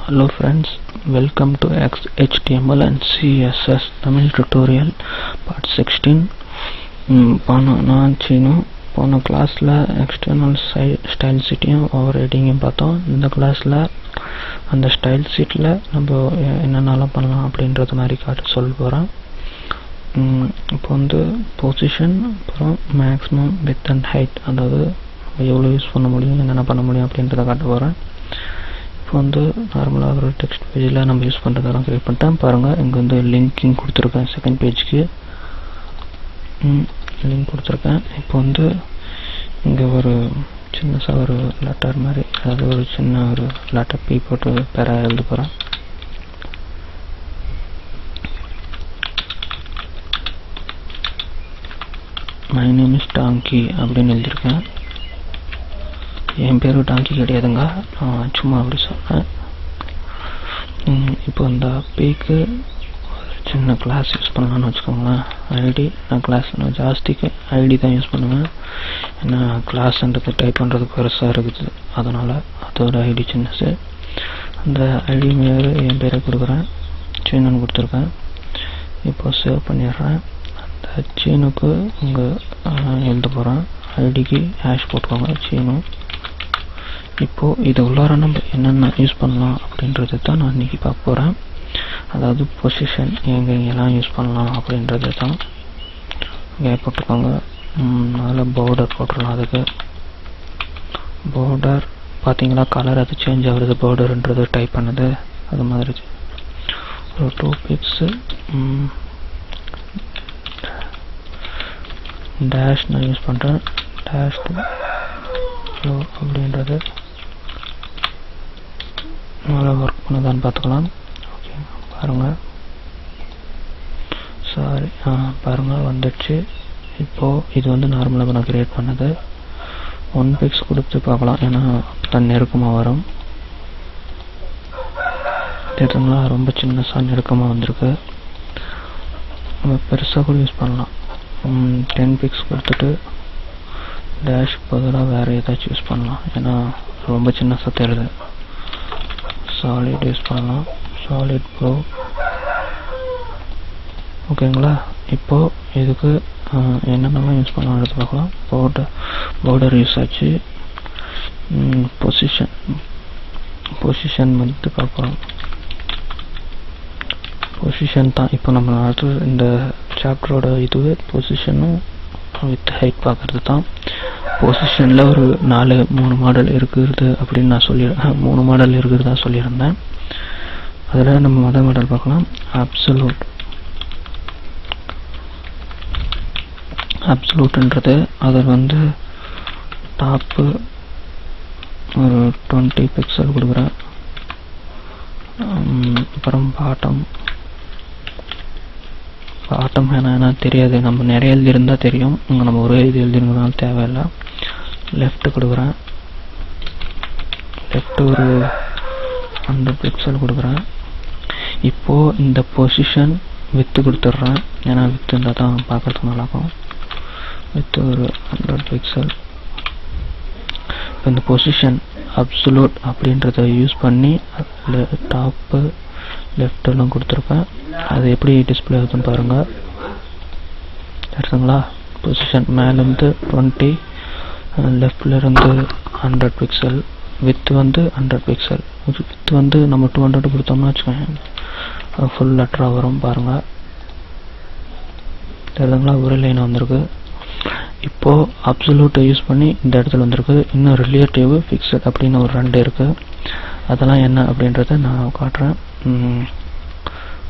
Hello friends, welcome to HTML and CSS Tamil tutorial part 16. நான் சீனு போன கிளாஸில் external style சீட்டையும் ஓவர்ரைடிங்கையும் பார்த்தோம். இந்த கிளாஸில் அந்த ஸ்டைல் சீட்டில் நம்ம என்னென்னலாம் பண்ணலாம் அப்படின்றது மாதிரி சொல்ல போகிறேன். இப்போ வந்து பொசிஷன், அப்புறம் மேக்ஸிமம் வித் அண்ட் ஹைட், அதாவது எவ்வளோ யூஸ் பண்ண முடியும், என்னென்ன பண்ண முடியும் அப்படின்றத காட்ட போகிறேன். இப்போ வந்து நார்மலாக ஒரு டெக்ஸ்ட் பேஜில் நம்ம யூஸ் பண்ணுறதெல்லாம் க்ரியேட் பண்ணிட்டேன். பாருங்கள், இங்கே வந்து லிங்க்கிங் கொடுத்துருக்கேன். செகண்ட் பேஜுக்கு லிங்க் கொடுத்துருக்கேன். இப்போ வந்து இங்கே ஒரு சின்னதாக ஒரு லெட்டர் மாதிரி, அதாவது ஒரு சின்ன ஒரு லெட்டர் பி போட்டு பேரா எழுத போகிறேன். மை நேம் இஸ் டாங்கி அப்படின்னு எழுதியிருக்கேன். என் பேர் டாங்கி கிடையாதுங்க, நான் சும்மா அப்படி சொன்னேன். இப்போ இந்த பேக்கு சின்ன கிளாஸ் யூஸ் பண்ணலான்னு வச்சுக்கோங்களேன். ஐடி நான் கிளாஸ் ஜாஸ்திக்கு ஐடி தான் யூஸ் பண்ணுவேன். ஏன்னா கிளாஸ்ன்றது டைப் பண்ணுறது பெருசாக இருக்குது, அதனால் அதோட ஐடி சின்னது. அந்த ஐடி மேலே என் பேரை கொடுக்குறேன், சீனுன்னு கொடுத்துருக்கேன். இப்போ சேவ் பண்ணிடுறேன். அந்த சீனுக்கு இங்கே எழுத போகிறேன். ஐடிக்கு ஹேஷ் போட்டுக்கோங்க, சீனு. இப்போது இது உள்ளார நம்ம என்னென்ன யூஸ் பண்ணலாம் அப்படின்றது தான் நான் இன்றைக்கி பார்க்க போகிறேன். அதாவது பொசிஷன் எங்கெங்கெல்லாம் யூஸ் பண்ணலாம் அப்படின்றது தான் இங்கே போட்டுக்கோங்க. அதில் பார்டர் போட்டுடலாம். அதுக்கு பார்டர் பார்த்தீங்களா, கலர் அது சேஞ்ச் ஆகுறது, பார்டர்ன்றது டைப் பண்ணுது, அது மாதிரி ஒரு 2 பிக்ஸு டேஷ் நான் யூஸ் பண்ணுறேன். டேஷ் அப்படின்றது நல்லா ஒர்க் பண்ணதான்னு பார்த்துக்கலாம். ஓகே, பாருங்கள், சாரி, பாருங்கள் வந்துடுச்சு. இப்போது இது வந்து நார்மலாக நான் க்ரியேட் பண்ணது. 1 பிக்ஸ் கொடுத்து பார்க்கலாம், ஏன்னா தான் நெருக்கமாக வரும். தெரியுங்களா, ரொம்ப சின்னதாக நெருக்கமாக வந்திருக்கு. நம்ம பெருசாக கூட யூஸ் பண்ணலாம். 10 பிக்ஸ் கொடுத்துட்டு டேஷ் பதிலாக வேறு ஏதாச்சும் யூஸ் பண்ணலாம், ஏன்னா ரொம்ப சின்னதாக தெரியுது. சாலிட் யூஸ் பண்ணலாம், சாலிட் ப்ரோ. ஓகேங்களா, இப்போது இதுக்கு என்னென்னலாம் யூஸ் பண்ணலாம் எடுத்து பார்க்கலாம். பார்டர் யூஸ் ஆச்சு. பொசிஷன் வந்து பார்க்கலாம். பொசிஷன் தான் இப்போ நம்ம அடுத்து இந்த சாப்டரோட இதுவே பொசிஷனும் வித் ஹைட் பார்க்குறது தான். பொசிஷனில் ஒரு 3 மாடல் இருக்கிறது அப்படின்னு நான் 3 மாடல் இருக்கிறதா சொல்லியிருந்தேன். அதில் நம்ம முதல் மாடல் பார்க்கலாம். அப்சல்யூட்ன்றது அதில் வந்து டாப்பு ஒரு 20 பிக்சல் கொடுக்குறேன். அப்புறம் பாட்டம் என்ன தெரியாது, நம்ம நிறைய எழுதியிருந்தால் தெரியும். இங்கே நம்ம ஒரே இது எழுதிருந்தாலும் தேவையில்லை. லெஃப்ட்டு கொடுக்குறேன். லெஃப்ட்டு ஒரு 100 பிக்சல் கொடுக்குறேன். இப்போது இந்த பொசிஷன் வித்து கொடுத்துட்றேன், ஏன்னா வித்து இருந்தால் தான் பார்க்குறதுக்கு நல்லாயிருக்கும். வித்து ஒரு 100 பிக்சல். இப்போ இந்த பொசிஷன் அப்சல்யூட் அப்படின்றத யூஸ் பண்ணி டாப்பு லெஃப்டெல்லாம் கொடுத்துருப்பேன். அது எப்படி டிஸ்பிளே ஆகுதுன்னு பாருங்கள். எடுத்துங்களா, பொசிஷன் மேலேருந்து 20, லெஃப்ட்லேருந்து 100 பிக்சல், வித்து வந்து 100 பிக்சல். வித்து வந்து நம்ம 200 கொடுத்தோம்னா வச்சுக்கோங்க, ஃபுல் லெட்டராக வரும். பாருங்கள், தெரியுதுங்களா, ஒரு லைன் வந்திருக்கு. இப்போது அப்சல்யூட்டை யூஸ் பண்ணி இந்த இடத்துல வந்திருக்கு. இன்னும் ரிலேட்டிவ், ஃபிக்ஸட் அப்படின்னு ஒரு 2 இருக்குது. அதெல்லாம் என்ன அப்படின்றத நான் காட்டுறேன்.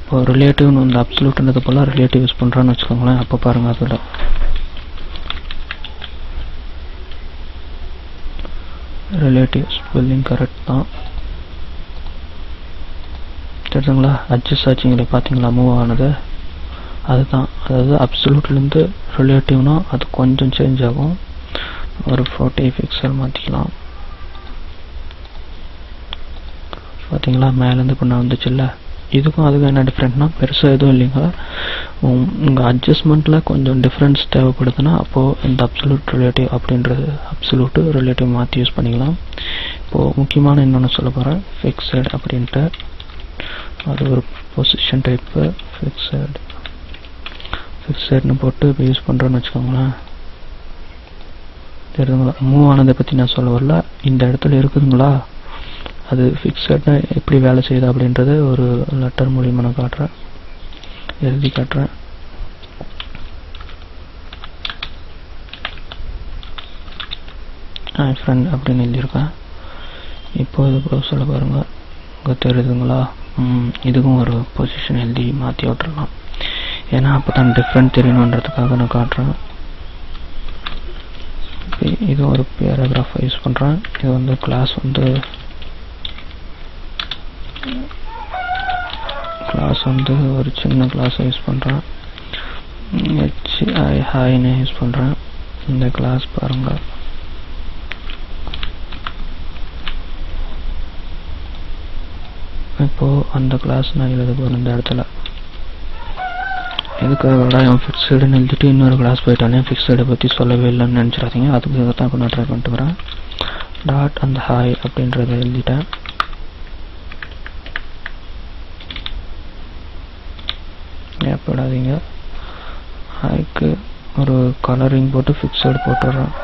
இப்போ ரிலேட்டிவ்னு இந்த அப்சல்யூட்ன்றது போல் ரிலேட்டிவ் யூஸ் பண்ணுறான்னு வச்சுக்கோங்களேன். அப்போ பாருங்கள், அதில் ரிலேட்டிவ் ஸ்பெல்லிங் கரெக்ட் தான். தெரியுதுங்களா, அட்ஜஸ்ட் ஆச்சுங்களே, பார்த்தீங்களா மூவ் ஆனது, அதுதான். அதாவது அப்சல்யூட்லேருந்து ரிலேட்டிவ்னா அது கொஞ்சம் சேஞ்ச் ஆகும். ஒரு 40 பிக்சல் மாற்றிக்கலாம். பார்த்தீங்களா, மேலேருந்து இப்போ நான் வந்துச்சுல்ல. இதுக்கும் அதுக்கும் என்ன டிஃப்ரெண்ட்னா பெருசாக எதுவும் இல்லைங்க. உங்கள் அட்ஜஸ்ட்மெண்ட்டில் கொஞ்சம் டிஃப்ரென்ஸ் தேவைப்படுதுன்னா அப்போது இந்த அப்சல்யூட் ரிலேட்டிவ் அப்படின்றது அப்சல்யூட்டு ரிலேட்டிவ் மாற்றி யூஸ் பண்ணிக்கலாம். இப்போது முக்கியமான இன்னொன்று சொல்ல போகிறேன், ஃபிக்ஸட் அப்படின்ட்டு. அது ஒரு பொசிஷன் டைப்பு. ஃபிக்ஸட்னு போட்டு இப்போ யூஸ் பண்ணுறோன்னு வச்சுக்கோங்களேன். தெரியுதுங்களா? மூவ் ஆனதை பற்றி நான் சொல்ல வரல, இந்த இடத்துல இருக்குதுங்களா, அது ஃபிக்ஸட்னா எப்படி வேலை செய்யுது அப்படின்றது ஒரு லெட்டர் மூலியமாக நான் காட்டுறேன், எழுதி காட்டுறேன். ஃப்ரெண்ட் அப்படின்னு எழுதியிருக்கேன். இப்போது ப்ரௌசரில் பாருங்கள், இங்கே தெரியுதுங்களா? இதுக்கும் ஒரு பொசிஷன் எழுதி மாற்றி விட்டுறலாம். ஏன்னா அப்போ தான் டிஃப்ரெண்ட் தெரியணுன்றதுக்காக நான் காட்டுறேன். இது ஒரு பேராகிராஃபை யூஸ் பண்ணுறேன். இது வந்து கிளாஸ் வந்து ஒரு சின்ன கிளாஸை யூஸ் பண்ணுறேன். ஹாய்னு யூஸ் பண்ணுறேன். இந்த கிளாஸ் பாருங்கள், இப்போது அந்த கிளாஸ் நான் எழுத போகிறேன். இந்த இடத்துல எதுக்காக என் ஃபிக்ஸடுன்னு எழுதிட்டு இன்னொரு கிளாஸ் போயிட்டானே, ஃபிக்ஸடை பற்றி சொல்லவே இல்லைன்னு நினச்சிடாதீங்க. அதுக்கு தான் இப்போ நான் ட்ரை பண்ணிட்டு வரேன். டாட் அந்த ஹாய் அப்படின்றத எழுதிட்டேன். ஏற்படாதீங்க. ஹாய்க்கு ஒரு கலரிங் போட்டு ஃபிக்ஸட் போட்டுடுறேன்.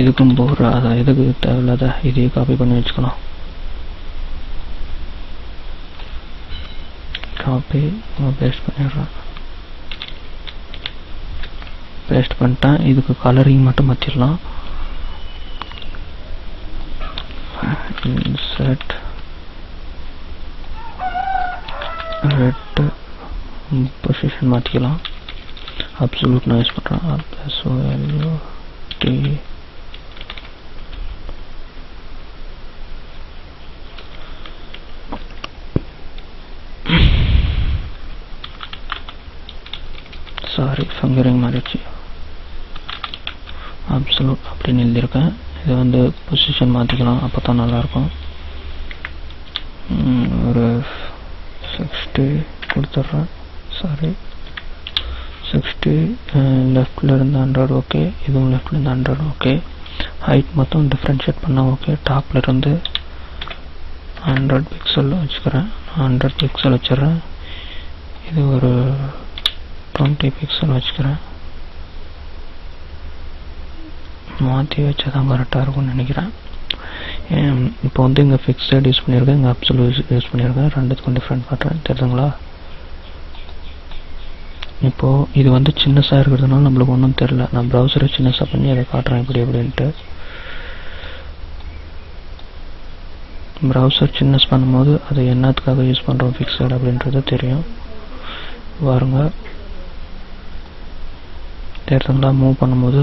இதுக்கும் போடுற அதான் எதுக்கு தேவையில்லாத இதையே காப்பி பண்ணி வச்சுக்கலாம். காப்பி பேஸ்ட் பண்ணிடுறேன். பேஸ்ட் பண்ணிட்டேன். இதுக்கு கலரிங் மட்டும் மாற்றிடலாம். இன்சர்ட் ரெட் பொசிஷன் மாற்றிக்கலாம். அப்சல்யூட் நான் யூஸ் பண்ணுறேன். சாரி, ஃபங்கரிங் மாறிடுச்சு. அப்சல்யூட் அப்படின்னு எழுதியிருக்கேன். இதை வந்து பொசிஷன் மாற்றிக்கலாம், அப்போ தான் நல்லாயிருக்கும். ஒரு 60 கொடுத்துட்றேன். சாரி, 60 லெஃப்டில் இருந்து 100 ஓகே. இதுவும் லெஃப்டில் இருந்து 100 ஓகே. ஹைட் மொத்தம் டிஃப்ரென்ஷியேட் பண்ணால் ஓகே. டாப்பில் இருந்து 100 பிக்சல் வச்சுக்கிறேன். 100 பிக்சல் வச்சிடுறேன். இது ஒரு 20 பிக்சல் வச்சுக்கிறேன். மாற்றி வச்சா தான் கரெக்டாக இருக்கும்னு நினைக்கிறேன். இப்போ வந்து இங்கே ஃபிக்ஸட் யூஸ் பண்ணியிருக்கேன், இங்கே அப்சல்யூட் யூஸ் பண்ணியிருக்கேன். ரெண்டுத்துக்கும் டிஃப்ரெண்ட் காட்டுறேன், தெரியுதுங்களா? இப்போது இது வந்து சின்னஸாக இருக்கிறதுனால நம்மளுக்கு ஒன்றும் தெரில. நான் ப்ரௌசரை சின்னஸாக பண்ணி அதை காட்டுறேன் இப்படி அப்படின்ட்டு. ப்ரௌசர் சின்னஸ் பண்ணும்போது அதை என்னத்துக்காக யூஸ் பண்ணுறோம் ஃபிக்ஸட் அப்படின்றது தெரியும். பாருங்க, தெரியுதுங்களா? மூவ் பண்ணும்போது